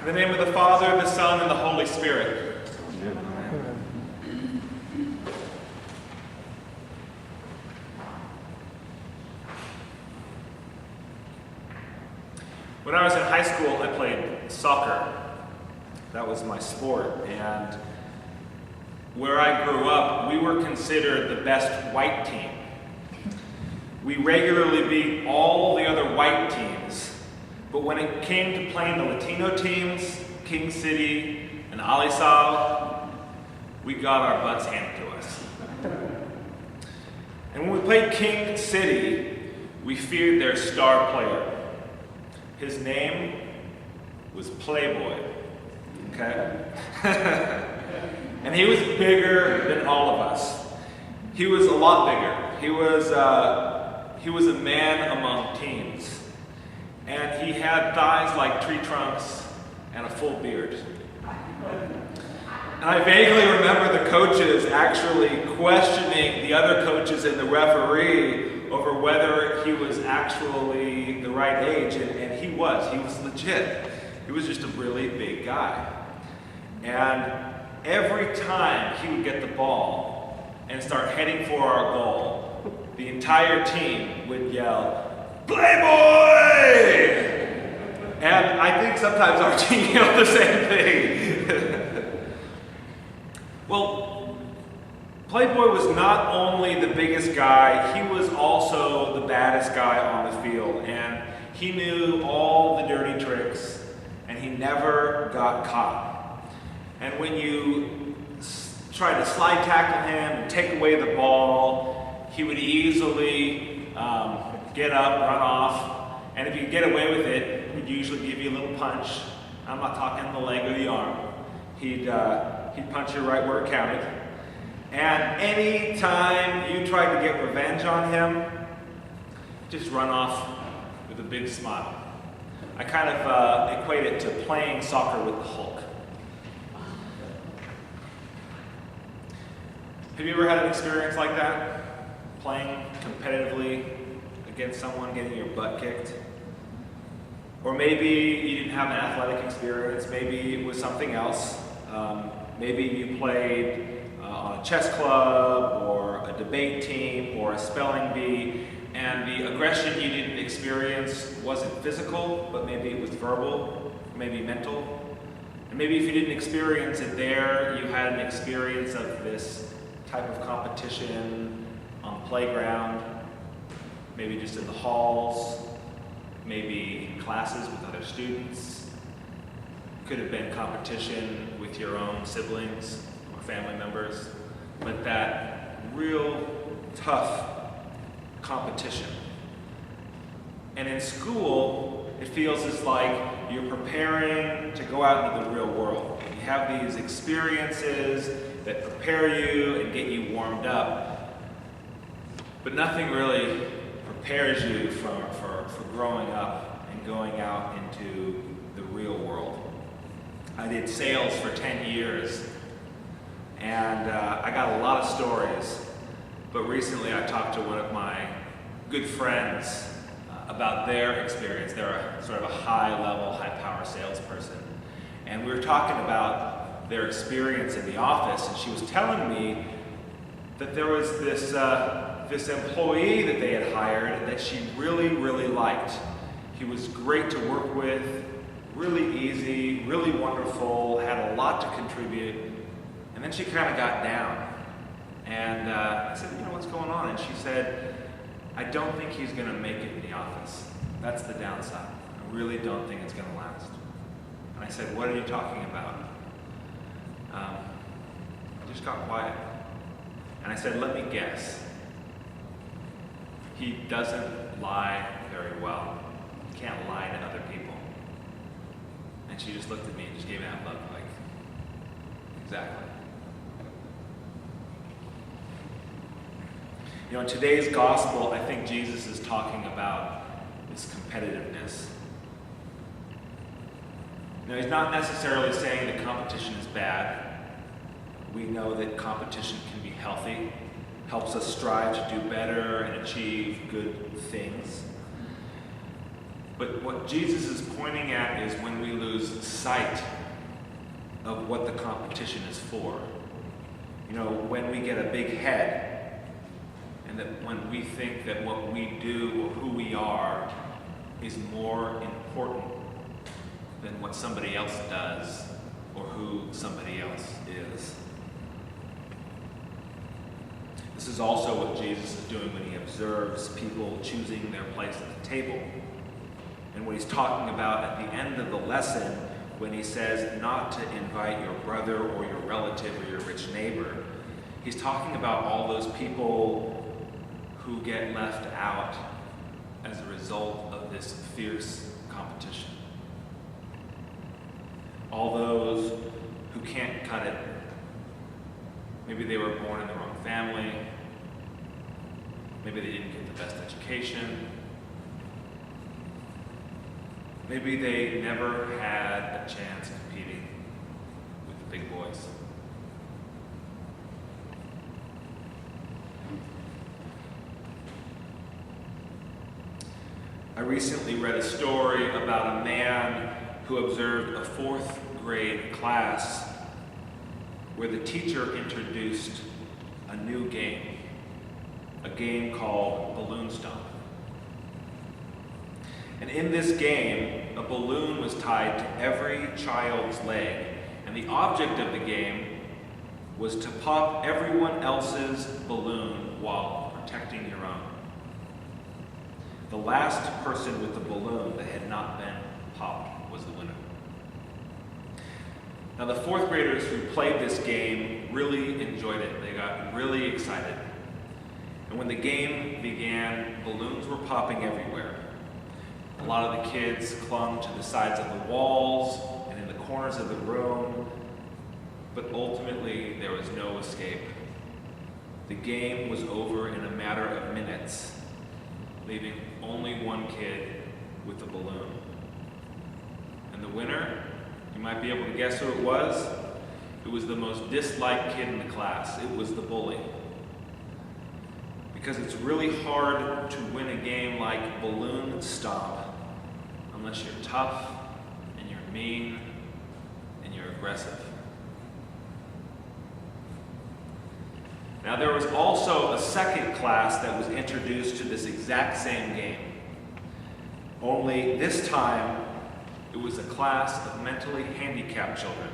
In the name of the Father, the Son, and the Holy Spirit. Amen. When I was in high school, I played soccer. That was my sport. And where I grew up, we were considered the best white team. We regularly beat all the other white teams. But when it came to playing the Latino teams, King City and Alisal, we got our butts handed to us. And when we played King City, we feared their star player. His name was Playboy, okay? And he was bigger than all of us. He was a lot bigger. He was a man among teens. And he had thighs like tree trunks and a full beard. And I vaguely remember the coaches actually questioning the other coaches and the referee over whether he was actually the right age, and he was legit. He was just a really big guy. And every time he would get the ball and start heading for our goal, the entire team would yell, "Playboy!" And I think sometimes our team yelled the same thing. Well, Playboy was not only the biggest guy, he was also the baddest guy on the field. And he knew all the dirty tricks, and he never got caught. And when you tried to slide tackle him and take away the ball, he would easily get up, run off, and if you could get away with it, he'd usually give you a little punch. I'm not talking the leg or the arm. He'd punch you right where it counted. And any time you tried to get revenge on him, just run off with a big smile. I kind of equate it to playing soccer with the Hulk. Have you ever had an experience like that? Playing competitively against someone, getting your butt kicked? Or maybe you didn't have an athletic experience, maybe it was something else. Maybe you played on a chess club or a debate team or a spelling bee, and the aggression you didn't experience wasn't physical, but maybe it was verbal, maybe mental. And maybe if you didn't experience it there, you had an experience of this type of competition on the playground, maybe just in the halls, maybe in classes with other students. Could have been competition with your own siblings or family members, but that real tough competition. And in school, it feels as like you're preparing to go out into the real world. You have these experiences that prepare you and get you warmed up, but nothing really prepares you for growing up and going out into the real world. I did sales for 10 years, and I got a lot of stories, but recently I talked to one of my good friends about their experience. They're a sort of a high-level, high-power salesperson, and we were talking about their experience in the office, and she was telling me that there was this employee that they had hired that she really, really liked. He was great to work with, really easy, really wonderful, had a lot to contribute, and then she kind of got down. And I said, what's going on? And she said, I don't think he's going to make it in the office. That's the downside. I really don't think it's going to last. And I said, what are you talking about? Just got quiet. And I said, let me guess. He doesn't lie very well. He can't lie to other people. And she just looked at me and just gave me that look like, exactly. In today's gospel, I think Jesus is talking about this competitiveness. He's not necessarily saying that competition is bad. We know that competition can be healthy, helps us strive to do better and achieve good things. But what Jesus is pointing at is when we lose sight of what the competition is for. You know, when we get a big head, and that when we think that what we do or who we are is more important than what somebody else does or who somebody else is. This is also what Jesus is doing when he observes people choosing their place at the table. And what he's talking about at the end of the lesson, when he says not to invite your brother or your relative or your rich neighbor, he's talking about all those people who get left out as a result of this fierce competition. All those who can't cut it. Maybe they were born in the wrong family. Maybe they didn't get the best education. Maybe they never had a chance competing with the big boys. I recently read a story about a man who observed a 4th grade class where the teacher introduced a new game, a game called Balloon Stomp. And in this game, a balloon was tied to every child's leg, and the object of the game was to pop everyone else's balloon while protecting your own. The last person with the balloon that had not been popped was the winner. Now the 4th graders who played this game really enjoyed it. They got really excited. And when the game began, balloons were popping everywhere. A lot of the kids clung to the sides of the walls and in the corners of the room, but ultimately there was no escape. The game was over in a matter of minutes, leaving only one kid with the balloon. And the winner, you might be able to guess who it was. It was the most disliked kid in the class. It was the bully. Because it's really hard to win a game like Balloon Stomp unless you're tough and you're mean and you're aggressive. Now there was also a 2nd class that was introduced to this exact same game. Only this time it was a class of mentally handicapped children.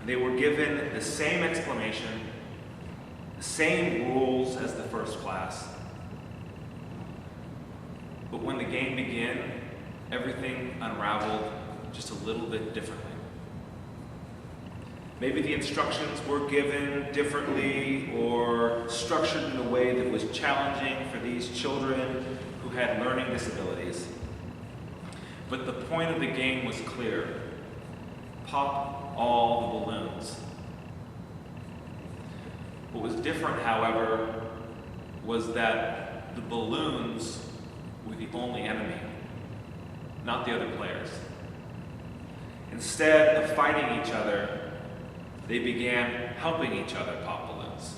And they were given the same exclamation, the same rules as the 1st class. But when the game began, everything unraveled just a little bit differently. Maybe the instructions were given differently or structured in a way that was challenging for these children who had learning disabilities. But the point of the game was clear. Pop all the balloons. What was different, however, was that the balloons were the only enemy, not the other players. Instead of fighting each other, they began helping each other pop balloons.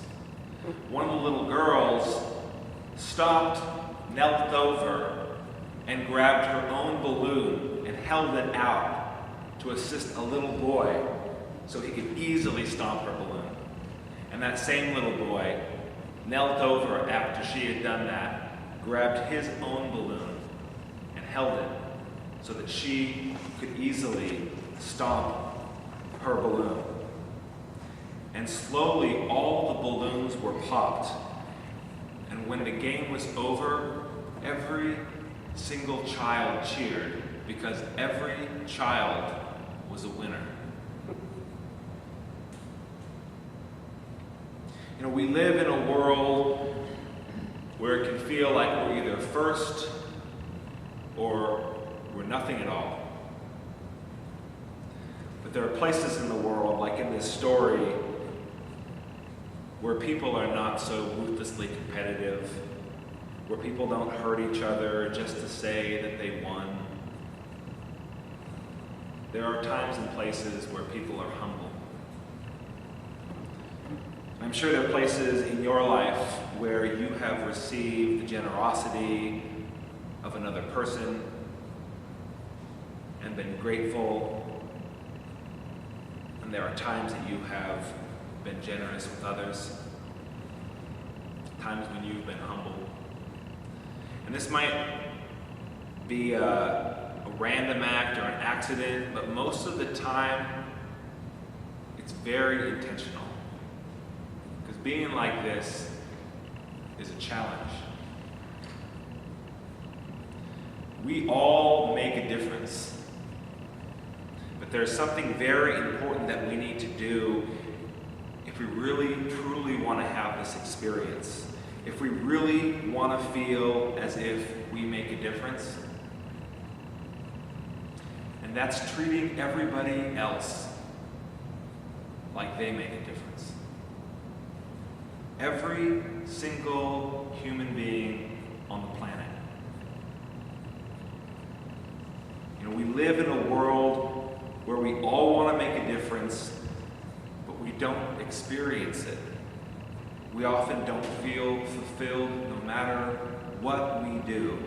One of the little girls stopped, knelt over, and grabbed her own balloon and held it out to assist a little boy so he could easily stomp her balloon. And that same little boy knelt over after she had done that, grabbed his own balloon, and held it so that she could easily stomp her balloon. And slowly all the balloons were popped. And when the game was over, every single child cheered because every child was a winner. You know, we live in a world where it can feel like we're either first or we're nothing at all. But there are places in the world, like in this story, where people are not so ruthlessly competitive, where people don't hurt each other just to say that they won. There are times and places where people are humble. I'm sure there are places in your life where you have received the generosity of another person and been grateful. And there are times that you have been generous with others, times when you've been humble. And this might be a random act or an accident, but most of the time, it's very intentional. Because being like this is a challenge. We all make a difference. But there's something very important that we need to do if we really, truly want to have this experience. If we really want to feel as if we make a difference. And that's treating everybody else like they make a difference. Every single human being on the planet. You know, we live in a world where we all want to make a difference, but we don't experience it. We often don't feel fulfilled no matter what we do.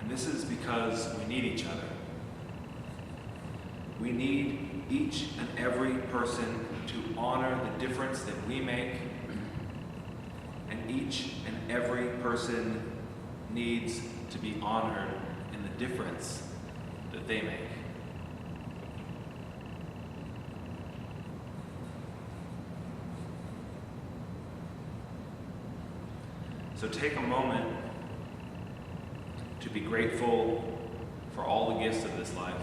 And this is because we need each other. We need each and every person to honor the difference that we make, and each and every person needs to be honored in the difference that they make. So take a moment to be grateful for all the gifts of this life.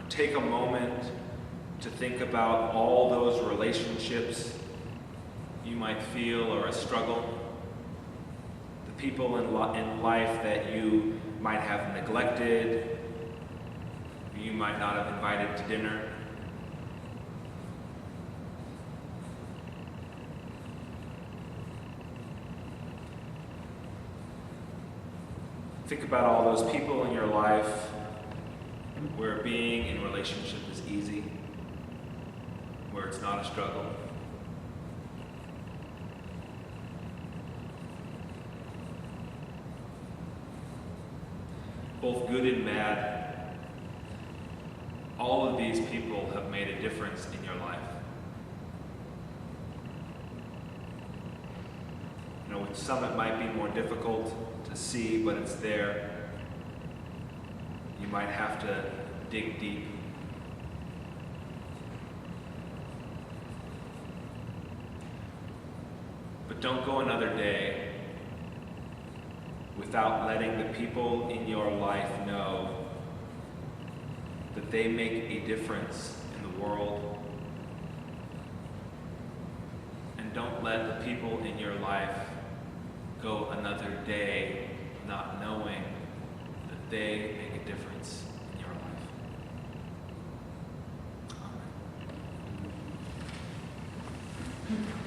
Take a moment to think about all those relationships you might feel are a struggle. The people in life that you might have neglected, or you might not have invited to dinner. Think about all those people in your life where being in relationship is easy, where it's not a struggle. Both good and bad, all of these people have made a difference in your life. You know, with some it might be more difficult to see, but it's there. You might have to dig deep. But don't go another day without letting the people in your life know that they make a difference in the world. And don't let the people in your life go another day not knowing that they make a difference in your life. Amen.